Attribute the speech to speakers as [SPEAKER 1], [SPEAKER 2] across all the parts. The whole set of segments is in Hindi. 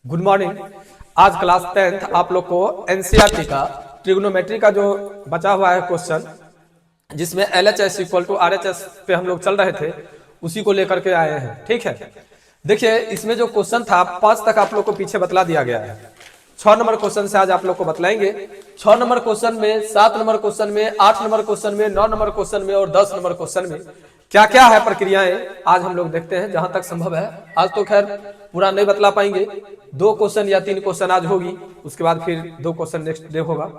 [SPEAKER 1] Good morning. आज क्लास 10th आप लोग को एनसीईआरटी का ट्रिग्नोमेट्री का जो बचा हुआ है क्वेश्चन, जिसमें LHS इक्वल टू RHS पे हम लोग चल रहे थे, उसी को लेकर के आए हैं। ठीक है, देखिए इसमें जो क्वेश्चन था 5 तक आप लोग को पीछे बतला दिया गया है। 6 नंबर क्वेश्चन से आज आप लोग को बतलाएंगे। 6 नंबर क्वेश्चन में, 7 नंबर क्वेश्चन में, 8 नंबर क्वेश्चन में, 9 नंबर क्वेश्चन में और 10 नंबर क्वेश्चन में क्या क्या है प्रक्रियाएं, आज हम लोग देखते हैं जहां तक संभव है। आज तो खैर पूरा नहीं बतला पाएंगे, 2 क्वेश्चन या 3 क्वेश्चन आज होगी, उसके बाद फिर 2 क्वेश्चन नेक्स्ट डे होगा।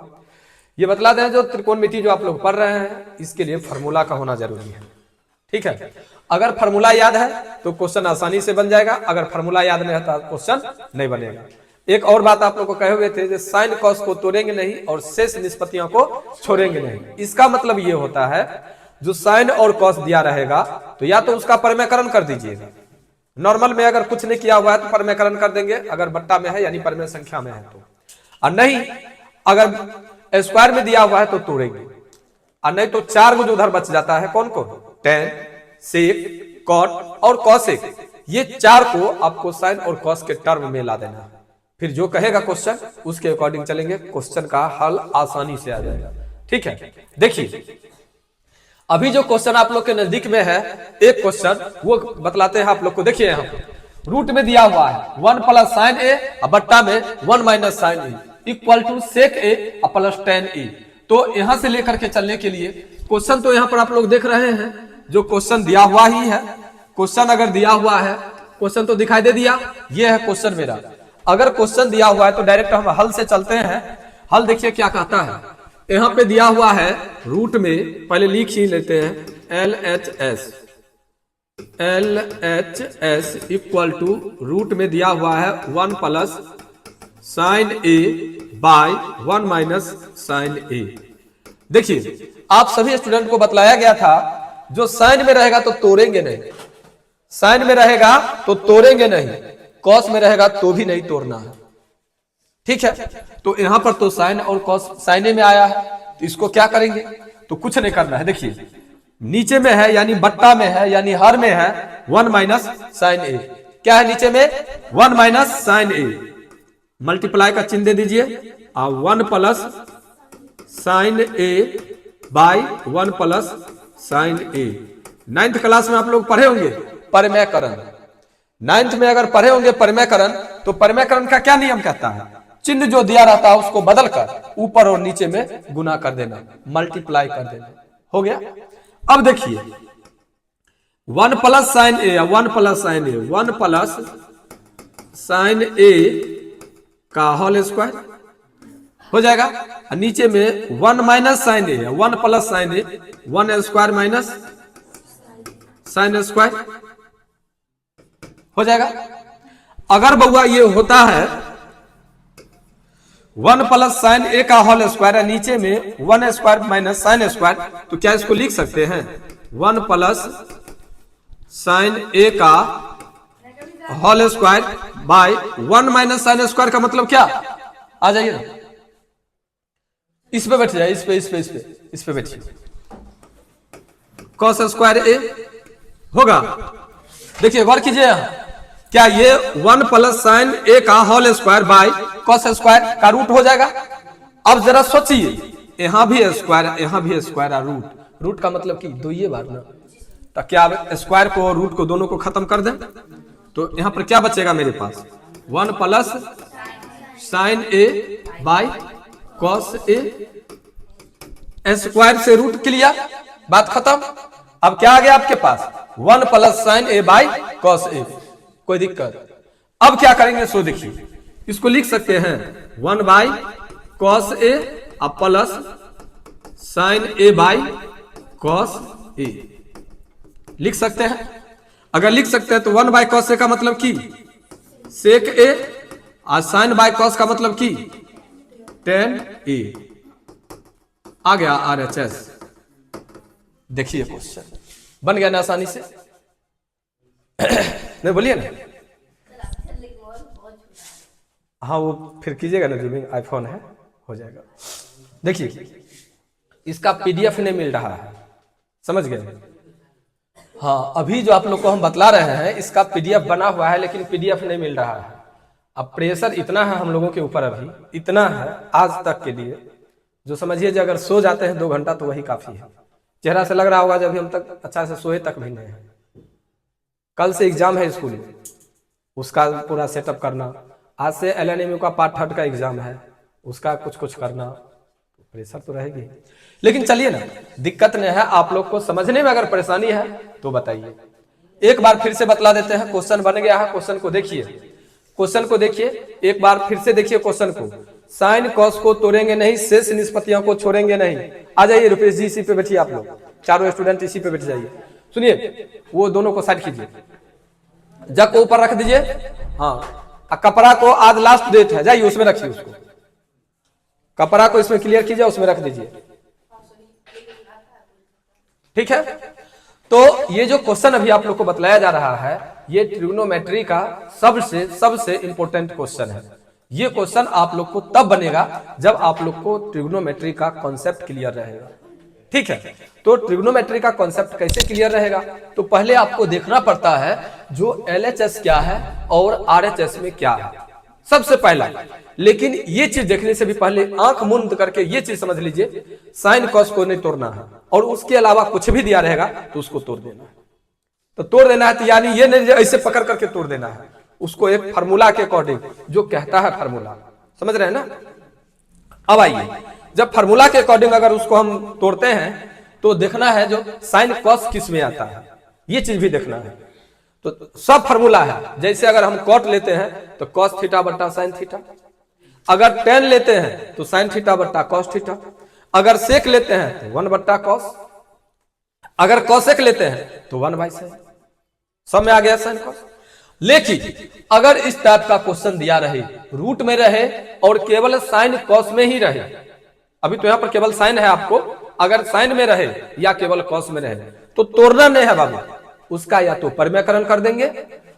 [SPEAKER 1] ये बतला दें, जो त्रिकोणमिति जो आप लोग पढ़ रहे हैं, इसके लिए फार्मूला का होना जरूरी है। ठीक है, अगर फार्मूला याद है तो क्वेश्चन आसानी से बन जाएगा, अगर फार्मूला याद नहीं है तो क्वेश्चन नहीं बनेगा। एक और बात आप लोग को कहे हुए थे, जो साइन कॉस को तोड़ेंगे नहीं और शेष निष्पत्तियों को छोड़ेंगे नहीं। इसका मतलब ये होता है, जो साइन और कॉस दिया रहेगा तो या तो उसका परिमेयकरण कर दीजिएगा। नॉर्मल में अगर कुछ नहीं किया हुआ है तो परिमेयकरण कर देंगे, अगर बट्टा में है यानी परिमेय संख्या में है तो, और नहीं अगर स्क्वायर में दिया हुआ है तो तोड़ेंगे, और नहीं तो 4 जो उधर बच जाता है, कौन को, टेन, सेक, कॉट और कॉसेक, ये 4 को आपको साइन और कॉस के टर्म में ला देना है। फिर जो कहेगा क्वेश्चन उसके अकॉर्डिंग चलेंगे, क्वेश्चन का हल आसानी से आ जाएगा। ठीक है, देखिए अभी जो क्वेश्चन आप लोग के नजदीक में है, एक क्वेश्चन वो बतलाते हैं आप लोग को। देखिए यहाँ रूट में दिया हुआ है 1 प्लस साइन ए और बट्टा में 1 minus sine A equal to sec A plus tan A. तो यहां से लेकर के चलने के लिए क्वेश्चन तो यहाँ पर आप लोग देख रहे हैं, जो क्वेश्चन दिया हुआ ही है। क्वेश्चन अगर दिया हुआ है, क्वेश्चन तो दिखाई दे दिया, ये है क्वेश्चन मेरा। अगर क्वेश्चन दिया हुआ है तो डायरेक्ट हम हल से चलते हैं। हल देखिए क्या कहता है, यहां पे दिया हुआ है रूट में, पहले लिख ही लेते हैं, LHS इक्वल टू रूट में दिया हुआ है 1 plus sine A bye 1 minus sine ए। देखिए आप सभी स्टूडेंट को बतलाया गया था, जो साइन में रहेगा तो तोड़ेंगे नहीं, साइन में रहेगा तो तोड़ेंगे नहीं, कॉस में रहेगा तो भी नहीं तोड़ना है। ठीक है, तो यहां पर तो साइन और कॉस साइने में आया है, तो इसको क्या करेंगे, तो कुछ नहीं करना है। देखिए नीचे में है यानी बट्टा में है यानी हर में है 1 माइनस साइन ए। क्या है नीचे में, 1 माइनस साइन ए, मल्टीप्लाई का चिन्ह दे दीजिए, और 1 plus sine A bye 1 plus sine A. 9th class में आप लोग पढ़े होंगे परिमेयकरण। 9th में अगर पढ़े होंगे परिमेयकरण, तो परिमेयकरण का क्या नियम कहता है, चिन्ह जो दिया रहता है उसको बदलकर ऊपर और नीचे में गुना कर देना, मल्टीप्लाई कर देना, हो गया। अब देखिए 1 प्लस साइन ए, 1 प्लस साइन ए, 1 प्लस साइन ए का होल स्क्वायर हो जाएगा, और नीचे में 1 माइनस साइन ए, 1 प्लस साइन ए, 1 स्क्वायर माइनस साइन स्क्वायर हो जाएगा। अगर बउआ ये होता है 1 प्लस साइन ए का होल स्क्वायर है, नीचे में 1 स्क्वायर माइनस साइन स्क्वायर, तो क्या इसको लिख सकते हैं 1 प्लस साइन ए का whole square by 1 minus sine square का मतलब क्या, आ जाइए ना, इस पे बैठ जाए, इस पे बैठिए, कॉस स्क्वायर ए होगा। देखिए वर्क कीजिए, क्या ये 1 प्लस साइन ए का whole square by cos square का रूट हो जाएगा। अब जरा सोचिए, यहां भी स्क्वायर, यहां भी स्क्वायर, रूट, रूट का मतलब कि 2 बार ना, तो क्या स्क्वायर को और रूट को दोनों को खत्म कर दें, तो यहां पर क्या बचेगा मेरे पास, 1 plus sine A by cos A, square से रूट क्लियर, बात खत्म। अब क्या आ गया आपके पास, 1 plus sine A by cos A, कोई दिक्कत। अब क्या करेंगे, सो देखिए इसको लिख सकते हैं 1 by cos A plus sine A by cos A, लिख सकते हैं। अगर लिख सकते हैं तो 1 बाय कॉस ए का मतलब की सेक ए, और साइन बाय कॉस का मतलब की टेन ए। आ गया RHS। देखिए क्वेश्चन बन गया ना आसानी से, नहीं बोलिए ना, हाँ वो फिर कीजिएगा ना, जूमिंग आईफोन है, हो जाएगा। देखिए इसका PDF नहीं मिल रहा है, समझ गए, हाँ अभी जो आप लोग को हम बतला रहे हैं इसका PDF बना हुआ है, लेकिन PDF नहीं मिल रहा है। अब प्रेशर इतना है हम लोगों के ऊपर, अभी इतना है आज तक के लिए, जो समझिए जो अगर सो जाते हैं 2 घंटा तो वही काफी है। चेहरा से लग रहा होगा जब हम तक अच्छा से सोए तक भी नहीं है। कल से एग्जाम है स्कूल में, उसका पूरा सेटअप करना, आज से LNMU का पार्ट 3 का एग्जाम है, उसका कुछ कुछ करना, प्रेशर तो रहेगी। लेकिन चलिए ना, दिक्कत नहीं है, आप लोग को समझने में अगर परेशानी है तो बताइए। एक बार फिर से बतला देते हैं, क्वेश्चन बन गया है, क्वेश्चन को देखिए, क्वेश्चन को देखिए, एक बार फिर से देखिए क्वेश्चन को। साइन कॉस को तोड़ेंगे नहीं, शेष निष्पत्तियों को छोड़ेंगे नहीं। आ जाइए रुपेश जी, इसी पे बैठिए, आप लोग चारों स्टूडेंट इसी पे बैठ जाइए। सुनिए, वो दोनों को साइड कीजिए, जग को ऊपर रख दीजिए, हाँ, कपड़ा को आज लास्ट डेट है, जाइए उसमें रखिए, उसको कपड़ा को इसमें क्लियर कीजिए, उसमें रख दीजिए, ठीक है। तो ये जो क्वेश्चन अभी आप लोग को बतलाया जा रहा है, ये ट्रिग्नोमेट्री का सबसे इंपॉर्टेंट क्वेश्चन है। ये क्वेश्चन आप लोग को तब बनेगा जब आप लोग को ट्रिग्नोमेट्री का कॉन्सेप्ट क्लियर रहेगा, ठीक है। तो ट्रिग्नोमेट्री का कॉन्सेप्ट कैसे क्लियर रहेगा, तो पहले आपको देखना पड़ता है जो LHS क्या है और RHS में क्या है, सबसे पहला। लेकिन ये चीज देखने से भी पहले आंख मुंद करके ये चीज समझ लीजिए, साइन कॉस को नहीं तोड़ना है, और उसके अलावा कुछ भी दिया रहेगा तो उसको तोड़ देना है। तो तोड़ देना है तो यानी ये नहीं ऐसे पकड़ करके तोड़ देना है, उसको एक फार्मूला के अकॉर्डिंग जो कहता है फार्मूला, समझ रहे हैं ना। अब आइए, जब फार्मूला के अकॉर्डिंग अगर उसको हम तोड़ते हैं तो देखना है जो साइन कॉस किस में आता है, ये चीज भी देखना है। तो सब फार्मूला है, जैसे अगर हम कॉट लेते हैं तो कॉस थीटा बट्टा साइन थीटा, अगर टेन लेते हैं तो साइन थीटा बट्टा कॉस थीटा, अगर सेक लेते हैं तो 1 बट्टा कॉस, अगर कॉसेक लेते हैं तो 1 बाई साइन, सब में आ गया साइन कॉस। लेकिन अगर इस टाइप का क्वेश्चन दिया रहे, रूट में रहे और केवल साइन कॉस में ही रहे, अभी तो यहां पर केवल साइन है आपको, अगर साइन में रहे या केवल कॉस में रहे तो तोड़ना नहीं है बाबू, उसका या तो परिमेयकरण कर देंगे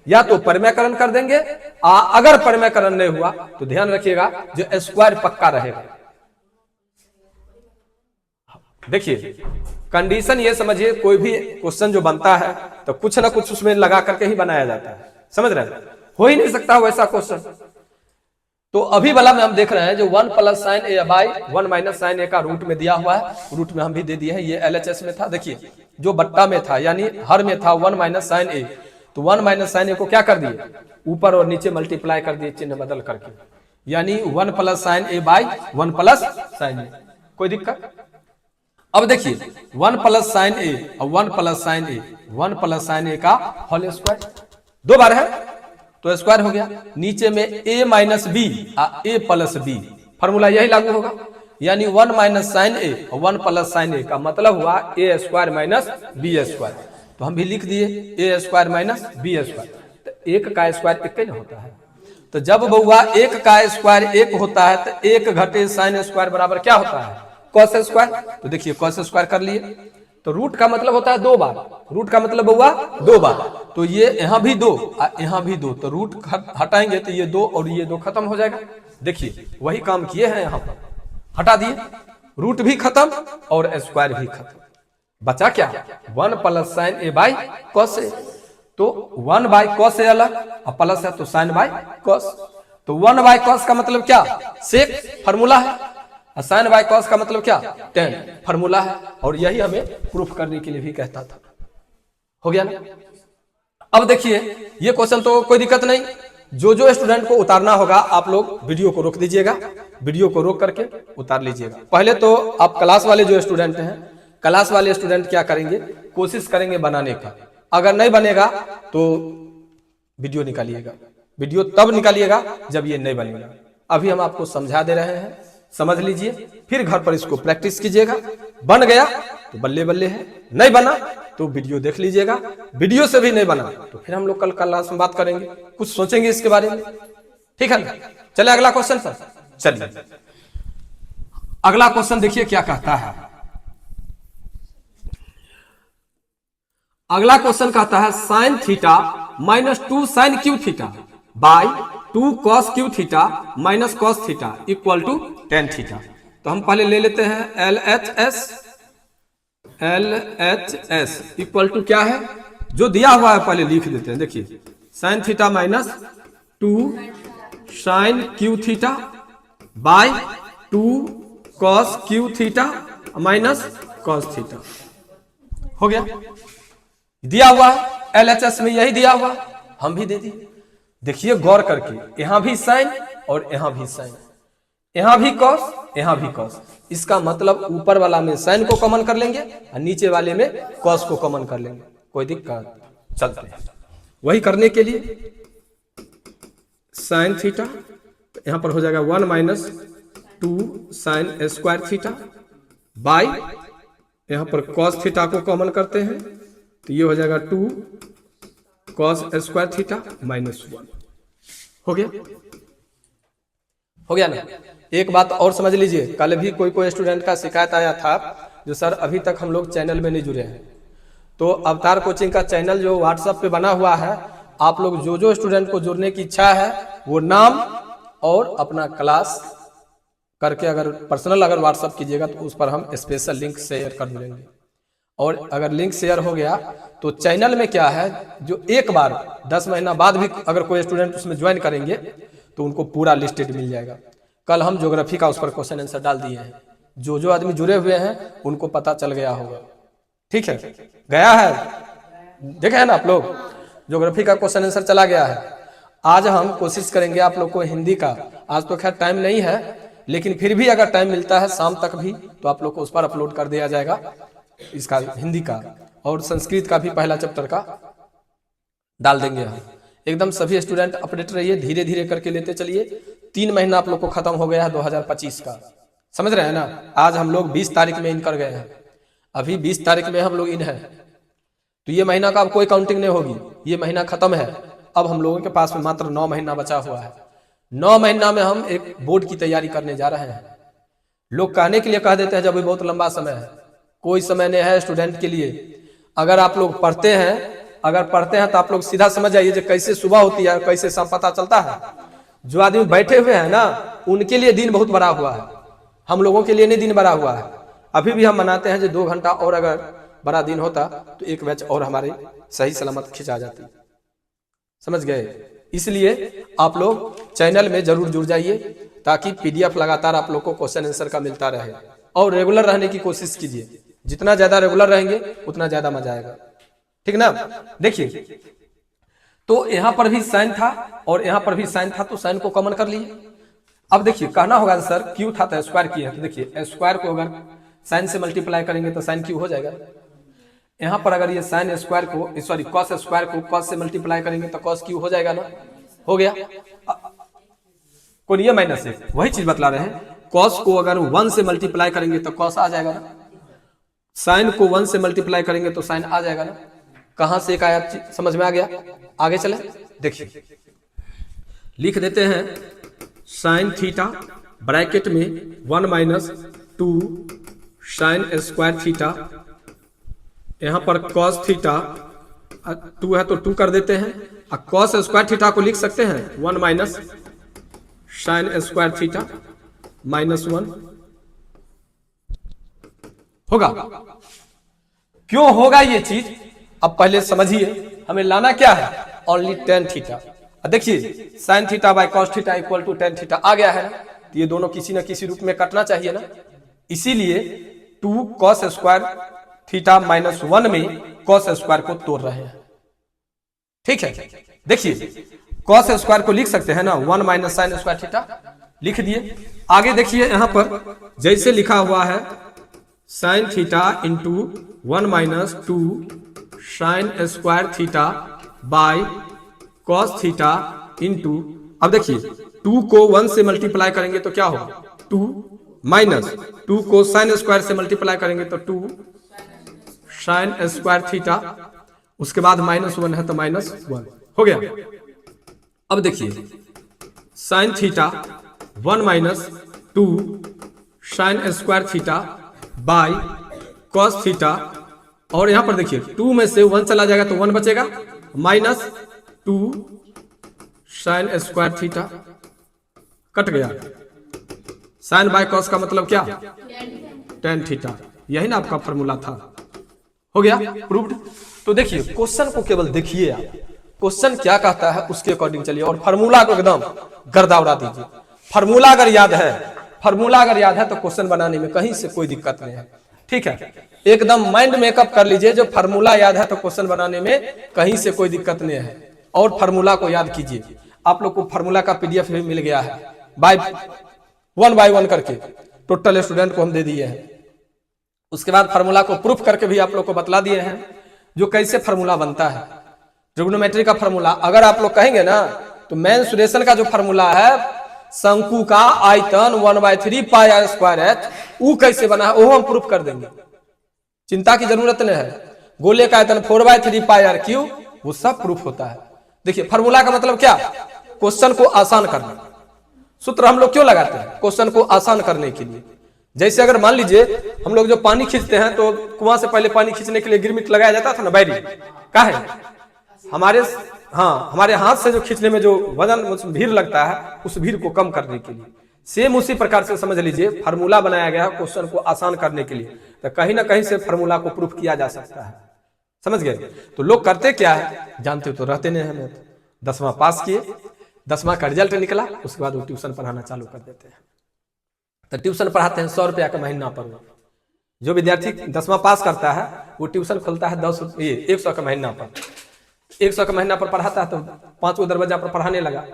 [SPEAKER 1] या तो परिमेयकरण कर देंगे। अगर परिमेयकरण नहीं हुआ तो ध्यान रखिएगा जो स्क्वायर पक्का रहेगा। देखिए कंडीशन ये समझिए, कोई भी क्वेश्चन जो बनता है तो कुछ ना कुछ उसमें लगा करके ही बनाया जाता है, समझ रहे हैं, हो ही नहीं सकता वैसा क्वेश्चन। तो अभी वाला में हम देख रहे हैं जो 1 plus sine A by 1 minus sine ए का रूट में दिया हुआ है, रूट में हम भी दे दिए हैं, ये LHS में था। देखिए जो बट्टा में था यानी हर में था 1 माइनस साइन ए, तो 1 माइनस साइन ए को क्या कर दिए, ऊपर और नीचे मल्टीप्लाई कर दिए चिन्ह बदल करके, यानी 1 plus sine A by 1 plus sine A. कोई दिक्कत? अब देखिए 1 प्लस साइन ए और 1 प्लस साइन ए, 1 प्लस साइन ए का होल स्क्वायर 2 बार है तो स्क्वायर हो गया। नीचे में a minus b a plus b, formula यही लागू होगा, यानी 1 माइनस साइन ए और 1 प्लस साइन ए का मतलब हुआ a square minus b square. तो हम भी लिख दिए a square minus b square. तो एक का स्क्वायर एक ही होता है, तो जब बउआ एक का स्क्वायर एक होता है तो एक घटे साइन स्क्वायर बराबर क्या होता है, कॉस स्क्वायर। तो देखिए कॉस स्क्वायर कर लिए, तो रूट का मतलब होता है 2 बार, रूट का मतलब हुआ 2 बार, तो ये यहाँ भी 2 यहाँ भी 2, तो रूट हटाएंगे तो ये 2 और ये 2 खत्म हो जाएगा। देखिए वही काम किए हैं, यहाँ पर हटा दिए, रूट भी खत्म और स्क्वायर भी खत्म, बचा क्या 1 plus sine A by cos A. तो 1 बाई कॉस ए अलग और प्लस है तो साइन बाई कॉस, तो 1 बाई कॉस का मतलब क्या, सेक फॉर्मूला है, साइन बाई कॉस का मतलब क्या, टेन फॉर्मूला है, और यही हमें प्रूफ करने के लिए भी कहता था। हो गया ना। अब देखिए ये क्वेश्चन तो कोई दिक्कत नहीं, जो स्टूडेंट को उतारना होगा आप लोग वीडियो को रोक दीजिएगा, वीडियो को रोक करके उतार लीजिएगा। पहले तो आप क्लास वाले जो स्टूडेंट हैं, क्लास वाले स्टूडेंट क्या करेंगे, कोशिश करेंगे बनाने का, अगर नहीं बनेगा तो वीडियो निकालिएगा, वीडियो तब निकालिएगा जब ये नहीं बनेगा। अभी हम आपको समझा दे रहे हैं, समझ लीजिए, फिर घर पर इसको प्रैक्टिस कीजिएगा। बन गया तो बल्ले बल्ले है, नहीं बना तो वीडियो देख लीजिएगा, वीडियो से भी नहीं बना तो फिर हम लोग कल क्लास में बात करेंगे, कुछ सोचेंगे इसके बारे में, ठीक है ना। चले अगला क्वेश्चन पर चलिए, अगला क्वेश्चन देखिए क्या कहता है। अगला क्वेश्चन कहता है sine theta minus 2 sine cube theta by 2 cos cube theta minus cos theta equal to tan theta. तो हम पहले ले लेते हैं LHS इक्वल टू क्या है, जो दिया हुआ है पहले लिख देते हैं। देखिए sine theta minus 2 sine cube theta by 2 cos cube theta minus cos theta. हो गया, दिया हुआ LHS में यही दिया हुआ, हम भी दे दिए। देखिए गौर करके, यहां भी साइन और यहां भी साइन, यहां भी कॉस यहां भी कॉस। इसका मतलब ऊपर वाला में साइन को कॉमन कर लेंगे और नीचे वाले में कॉस को कॉमन कर लेंगे, कोई दिक्कत। चलते हैं वही करने के लिए, साइन थीटा यहां पर हो जाएगा 1 minus 2 sine square theta by, यहां पर कॉस थीटा को कॉमन करते हैं तो ये हो जाएगा 2 कॉस स्क्वायर थीटा माइनस 1। हो गया ना। एक बात और समझ लीजिए, कल भी कोई स्टूडेंट का शिकायत आया था जो सर अभी तक हम लोग चैनल में नहीं जुड़े हैं। तो अवतार कोचिंग का चैनल जो व्हाट्सएप पे बना हुआ है, आप लोग जो स्टूडेंट को जुड़ने की इच्छा है वो नाम और अपना क्लास करके अगर पर्सनल अगर व्हाट्सएप कीजिएगा तो उस पर हम स्पेशल लिंक शेयर कर देंगे। और अगर लिंक शेयर हो गया तो चैनल में क्या है, जो एक बार 10 महीना बाद भी अगर कोई स्टूडेंट उसमें ज्वाइन करेंगे तो उनको पूरा लिस्टेड मिल जाएगा। कल हम ज्योग्राफी का उस पर क्वेश्चन आंसर डाल दिए हैं, जो आदमी जुड़े हुए हैं उनको पता चल गया होगा। ठीक है, गया है, देखे है ना आप लोग, ज्योग्राफी का क्वेश्चन आंसर चला गया है। आज हम कोशिश करेंगे आप लोग को हिंदी का, आज तो खैर टाइम नहीं है लेकिन फिर भी अगर टाइम मिलता है शाम तक भी तो आप लोग को उस पर अपलोड कर दिया जाएगा इसका हिंदी का, और संस्कृत का भी पहला चैप्टर का डाल देंगे हम। एकदम सभी स्टूडेंट अपडेट रहिए, धीरे धीरे करके लेते चलिए। 3 महीना आप लोग को खत्म हो गया है 2025 का, समझ रहे हैं ना। आज हम लोग 20 तारीख में इन कर गए हैं, अभी 20 तारीख में हम लोग इन है, तो ये महीना का अब कोई काउंटिंग नहीं होगी, ये महीना खत्म है। अब हम लोगों के पास में मात्र 9 महीना बचा हुआ है। 9 महीना में हम एक बोर्ड की तैयारी करने जा रहे हैं। लोग कहने के लिए कह देते हैं जब भी बहुत लंबा समय है, कोई समय नहीं है स्टूडेंट के लिए। अगर आप लोग पढ़ते हैं तो आप लोग सीधा समझ जाइए जो कैसे सुबह होती है कैसे शाम पता चलता है। जो आदमी बैठे हुए हैं ना उनके लिए दिन बहुत बड़ा हुआ है, हम लोगों के लिए नहीं दिन बड़ा हुआ है। अभी भी हम मनाते हैं जो 2 घंटा और अगर बड़ा दिन होता तो एक बैच और हमारे सही सलामत खिंचा जाती, समझ गए। इसलिए आप लोग चैनल में जरूर जुड़ जाइए ताकि PDF लगातार आप लोग को क्वेश्चन आंसर का मिलता रहे, और रेगुलर रहने की कोशिश कीजिए। जितना ज्यादा रेगुलर रहेंगे उतना ज्यादा मजा आएगा, ठीक ना। देखिए तो यहां पर भी साइन था और यहां पर भी साइन था, तो साइन को कॉमन कर लिए। अब देखिए कहना होगा सर क्यू था तो स्क्वायर किया, तो देखिए स्क्वायर को अगर साइन से मल्टीप्लाई करेंगे तो साइन क्यू हो जाएगा। यहां पर अगर ये साइन स्क्वायर को सॉरी कॉस स्क्वायर को कॉस से मल्टीप्लाई करेंगे तो कॉस क्यू हो जाएगा ना, हो गया। कोई ये माइनस है, वही चीज बतला रहे हैं। कॉस को अगर 1 से मल्टीप्लाई करेंगे तो कॉस आ जाएगा ना, साइन को 1 से मल्टीप्लाई करेंगे तो साइन आ जाएगा ना। कहां से एक आया समझ में आ गया। आगे चले, देखिए लिख देते हैं साइन थीटा ब्रैकेट में 1 माइनस 2 साइन स्क्वायर थीटा, यहां पर कॉस थीटा 2 है तो 2 कर देते हैं, और कॉस स्क्वायर थीटा को लिख सकते हैं 1 minus sine square theta minus 1 होगा। क्यों होगा ये चीज अब पहले समझिए, हमें लाना क्या है, ओनली tan थीटा। देखिए sine theta by cos theta equal to tan theta आ गया है ना, तो ये दोनों किसी न किसी रूप में कटना चाहिए ना। इसीलिए 2 कॉस स्क्वायर थीटा माइनस 1 में कॉस स्क्वायर को तोड़ रहे हैं, ठीक है। देखिए कॉस स्क्वायर को लिख सकते हैं ना 1 माइनस साइन स्क्वायर थीटा, लिख दिए। आगे देखिए यहां पर जैसे लिखा हुआ है sine theta into 1 minus 2 sine square theta by cos theta into, अब देखिए 2 को 1 से मल्टीप्लाई करेंगे तो क्या होगा 2 माइनस 2 को साइन स्क्वायर से मल्टीप्लाई करेंगे तो 2 साइन स्क्वायर थीटा, उसके बाद -1 है तो -1 हो गया। अब देखिए sine theta 1 minus 2 sine square theta by cos theta, और यहां पर देखिए 2 में से 1 चला जाएगा तो 1 बचेगा, -2 साइन स्क्वायर थीटा कट गया। साइन बाय कॉस का मतलब क्या, tan थीटा, यही ना आपका फॉर्मूला था, हो गया प्रूव्ड। तो देखिए क्वेश्चन को केवल देखिए आप, क्वेश्चन क्या कहता है उसके अकॉर्डिंग चलिए, और फॉर्मूला को एकदम गर्दा उड़ा दीजिए। फार्मूला अगर याद है तो क्वेश्चन बनाने में कहीं से कोई दिक्कत नहीं है, ठीक है। एकदम माइंड मेकअप कर लीजिए, जो फार्मूला याद है तो क्वेश्चन बनाने में कहीं से कोई दिक्कत नहीं है। और फार्मूला को याद कीजिए। आप लोग को फार्मूला का पीडीएफ भी मिल गया है बाय वन करके, टोटल स्टूडेंट को हम दे दिए हैं। उसके बाद फार्मूला को प्रूफ करके भी आप लोग को बतला दिए हैं जो कैसे फार्मूला बनता है। ट्रिग्नोमेट्री का फार्मूला अगर आप लोग कहेंगे ना तो मेंसुरेशन का जो फार्मूला है, शंकु का आयतन 1/3 पाई आर स्क्वायर एच, वो कैसे बना है वो हम प्रूफ कर देंगे, चिंता की जरूरत नहीं है। गोले का आयतन 4/3 पाई आर क्यू, वो सब प्रूफ होता है। देखिए फार्मूला का मतलब क्या, क्वेश्चन को आसान करना। सूत्र हम लोग क्यों लगाते हैं, क्वेश्चन को आसान करने के लिए। जैसे अगर मान लीजिए हम लोग जो पानी खींचते हैं तो कुआं से पहले पानी खींचने के लिए गिरमिट लगाया जाता था ना, बैरी का है हमारे हाथ से जो खींचने में जो वजन भीड़ लगता है, उस भीड़ को कम करने के लिए। सेम उसी प्रकार से समझ लीजिए फार्मूला बनाया गया क्वेश्चन को आसान करने के लिए। तो कहीं ना कहीं से फार्मूला को प्रूफ किया जा सकता है, समझ गए। तो लोग करते क्या है जानते तो रहते नहीं हमें। 10वां पास किए, 10वां का रिजल्ट निकला, उसके बाद वो ट्यूशन पढ़ाना चालू कर देते हैं। तो ट्यूशन पढ़ाते हैं 100 रुपया का महीना पर। जो विद्यार्थी 10वां पास करता है वो ट्यूशन खोलता है 100 का महीना पर। 100 का महीना पर पढ़ाता है तो 5 गो दरवाजा पर पढ़ाने लगा।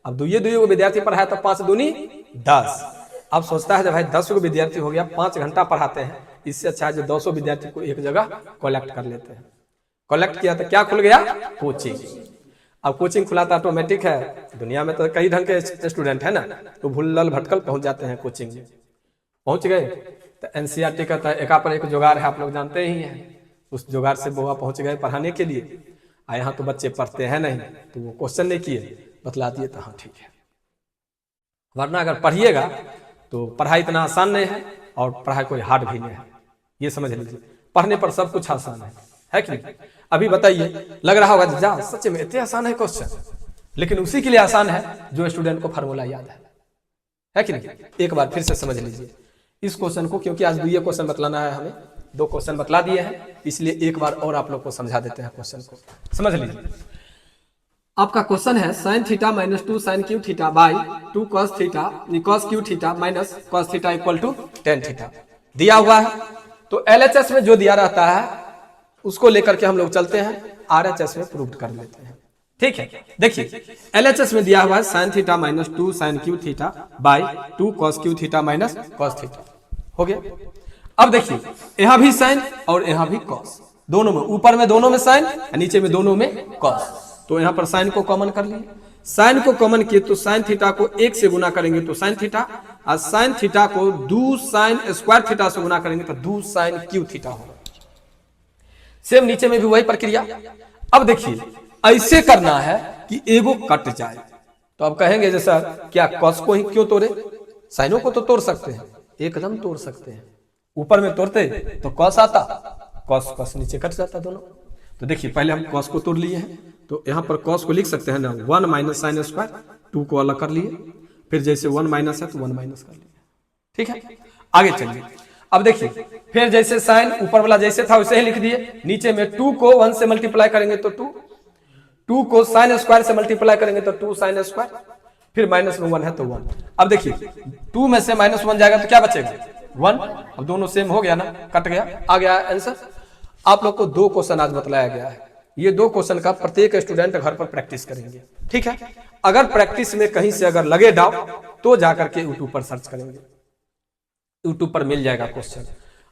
[SPEAKER 1] अब दुइये वो विद्यार्थी पढ़ाया तो 5 दूनी 10। अब सोचता है जब भाई 10 गो विद्यार्थी हो गया, 5 घंटा पढ़ाते हैं, इससे अच्छा है जो 200 विद्यार्थी को एक जगह कलेक्ट कर लेते हैं। कलेक्ट किया तो क्या खुल गया, कोचिंग। अब कोचिंग खुलाता ऑटोमेटिक है। दुनिया में तो कई ढंग के स्टूडेंट है ना, तो भुल्लल भटकल पहुंच जाते हैं कोचिंग में। पहुंच गए तो एनसीईआरटी का एका पर एक जुगाड़ है, आप लोग जानते ही हैं। उस जुगाड़ से बुआ पहुंच गए पढ़ाने के लिए। यहाँ तो बच्चे पढ़ते हैं नहीं, तो वो क्वेश्चन नहीं किए, बतला दिए तो हाँ ठीक है। वरना अगर पढ़िएगा तो पढ़ाई इतना आसान नहीं है और पढ़ाई कोई हार्ड भी नहीं है, ये समझ लीजिए। पढ़ने पर सब कुछ आसान है कि नहीं। अभी बताइए, लग रहा होगा जा सच में इतने आसान है क्वेश्चन, लेकिन उसी के लिए आसान है जो स्टूडेंट को फार्मूला याद है कि नहीं। एक बार फिर से समझ लीजिए इस क्वेश्चन को, क्योंकि आज 2 क्वेश्चन बतलाना है हमें। 2 क्वेश्चन बतला दिए हैं, इसलिए एक बार और आप लोग को समझा देते हैं क्वेश्चन को। समझ लीजिए, आपका क्वेश्चन है sin theta minus 2 sin cube theta by 2 cos theta cos cube theta minus cos theta equal to tan theta दिया हुआ है। तो LHS में जो दिया रहता है उसको लेकर के हम लोग चलते हैं, RHS में प्रूव कर लेते हैं, ठीक है। देखिए LHS में दिया हुआ है sin theta minus 2 sin cube theta by 2 cos cube theta minus cos theta, हो गया। अब देखिए यहाँ भी साइन और यहाँ भी कॉस, दोनों में, ऊपर में दोनों में साइन, नीचे में दोनों में कॉस। तो यहाँ पर साइन को कॉमन कर लिए। साइन को कॉमन किए तो साइन थीटा को 1 से गुना करेंगे तो साइन थीटा, और साइन थीटा को 2 साइन स्क्वायर थीटा से गुना करेंगे तो 2 साइन क्यू थीटा होगा। सेम नीचे में भी वही प्रक्रिया। अब देखिए ऐसे करना है कि एगो कट जाए। तो अब कहेंगे जैसा क्या कॉस को ही क्यों तोड़े, साइनों को तो तोड़ सकते हैं, एकदम तोड़ सकते हैं। ऊपर में तोड़ते तो कॉस आता, कॉस कॉस नीचे कट जाता दोनों। तो देखिए पहले हम कॉस को तोड़ लिए हैं, तो यहाँ पर कॉस को लिख सकते हैं ना 1 माइनस साइन स्क्वायर, 2 को अलग कर लिए, फिर जैसे 1 माइनस है तो 1 माइनस कर लिए, ठीक है। आगे चलिए, अब देखिए फिर जैसे साइन ऊपर वाला जैसे था वैसे ही लिख दिए, नीचे में 2 को 1 से मल्टीप्लाई करेंगे तो 2 को साइन स्क्वायर से मल्टीप्लाई करेंगे तो 2 साइन स्क्वायर, फिर माइनस में 1 है तो 1। अब देखिए 2 में से -1 जाएगा तो क्या बचेगा 1। अब दोनों सेम हो गया ना, कट गया, आ गया आंसर। आप लोग को 2 क्वेश्चन आज बतलाया गया है। ये 2 क्वेश्चन का प्रत्येक स्टूडेंट घर पर प्रैक्टिस करेंगे, ठीक है। अगर प्रैक्टिस में कहीं से अगर लगे डाउट तो जाकर के यूट्यूब पर सर्च करेंगे, यूट्यूब पर मिल जाएगा क्वेश्चन।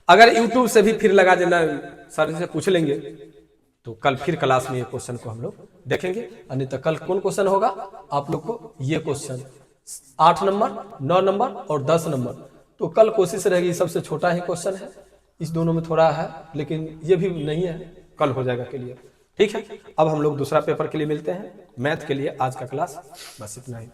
[SPEAKER 1] अगर यूट्यूब से भी फिर लगा देना, सर से पूछ लेंगे, तो कल फिर क्लास में ये क्वेश्चन को हम लोग देखेंगे। नहीं तो कल कौन क्वेश्चन होगा आप लोग को, ये क्वेश्चन 8 नंबर, 9 नंबर और 10 नंबर। तो कल कोशिश रहेगी सबसे छोटा ही क्वेश्चन है, इस दोनों में थोड़ा है लेकिन ये भी नहीं है, कल हो जाएगा क्लियर, ठीक है। अब हम लोग दूसरा पेपर के लिए मिलते हैं, मैथ के लिए। आज का क्लास बस इतना ही।